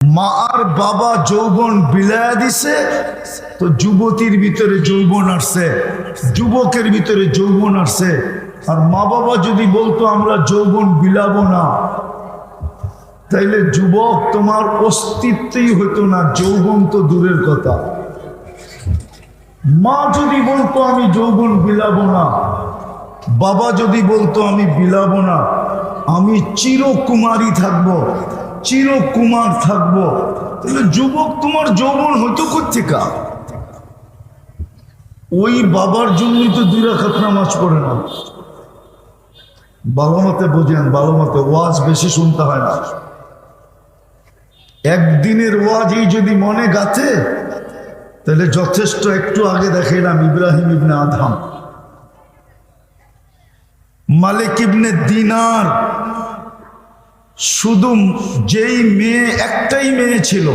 মা আর বাবা যৌবন বিলায়া দিছে, তো যুবতীর ভিতরে যৌবন আসছে, যুবকের ভিতরে যৌবন আসছে। আর মা বাবা যদি বলতো আমরা যৌবন বিলাবো না, তাইলে যুবক তোমার অস্তিত্বই হতো না, যৌবন তো দূরের কথা। মা যদি বলতো আমি যৌবন বিলাবো না, বাবা যদি বলতো আমি বিলাবো না, আমি চিরকুমারী থাকবো, চিরকুমার থাকবো, তাহলে যুবক তোমার যৌবন হইতো কোত্থেকা? ওই বাবার জন্যই তো 2 রাকাত নামাজ পড়ে না। ভালো মতে বোঝেন, ভালো মতে, ওয়াজ বেশি শুনতে হয় না। একদিনের ওয়াজই যদি মনে গাথে তাহলে যথেষ্ট। একটু আগে দেখাইলাম ইব্রাহিম ইবনে আদহাম, মালিক ইবনে দিনার, শুধু যেই মেয়ে, একটাই মেয়ে ছিল,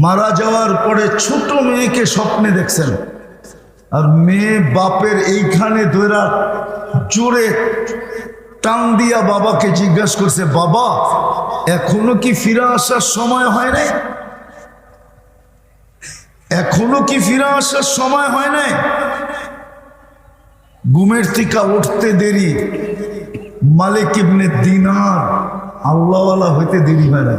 মারা যাওয়ার পরে ছোট মেয়েকে স্বপ্নে দেখছেন। আর মেয়ে বাপের এইখানে ধরা জোরে টান দিয়া বাবাকে জিজ্ঞাসা করছে, বাবা এখনো কি ফিরে আসার সময় হয় নাই? এখনো কি ফিরে আসার সময় হয় নাই? ঘুমের থেকে উঠতে দেরি, মালিক ইবনে দিনার আল্লাহওয়ালা হইতে দেরি হয় না।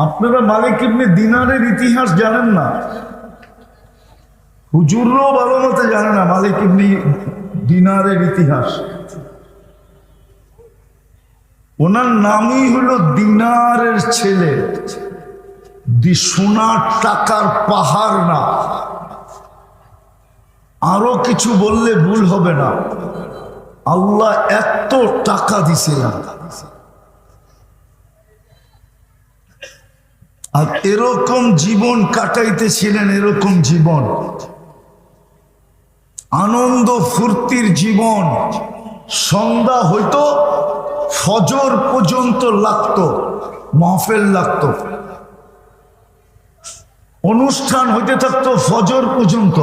আপনারা মালিক ইবনে দিনারের ইতিহাস জানেন না, হুজুররাও ভালো মতো জানে না মালিক ইবনে দিনারের ইতিহাস। ওনার নামই হলো দিনারের ছেলে। সোনার টাকার পাহাড় না, আরো কিছু বললে ভুল হবে না। আল্লাহ এত টাকা দিছিলেন, আর এরকম জীবন কাটাইতেছিলেন, এরকম জীবন, আনন্দ ফুর্তির জীবন। সন্ধ্যা হইতো, ফজর পর্যন্ত লাগতো, মাহফিল লাগতো, অনুষ্ঠান হইতে থাকতো ফজর পর্যন্ত।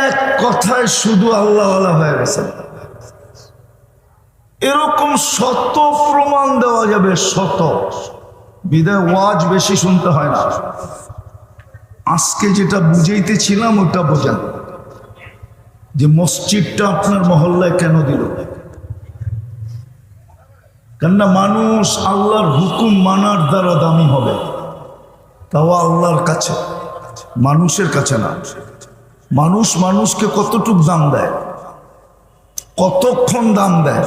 এক কথায় শুধু আল্লাহওয়ালা হয়ে গেছে। এরকম শত প্রমাণ দেওয়া যাবে, শত। বিদায় ওয়াজ বেশি শুনতে হয় না। আজকে যেটা বুঝাইতেছিলাম ওটা বোঝান, যে মসজিদটা আপনার মহল্লায় কেন দিল? কেননা মানুষ আল্লাহর হুকুম মানার দ্বারা দামি হবে, তাও আল্লাহর কাছে, মানুষের কাছে না। মানুষ মানুষকে কতটুক দাম দেয়, কতক্ষণ দাম দেয়?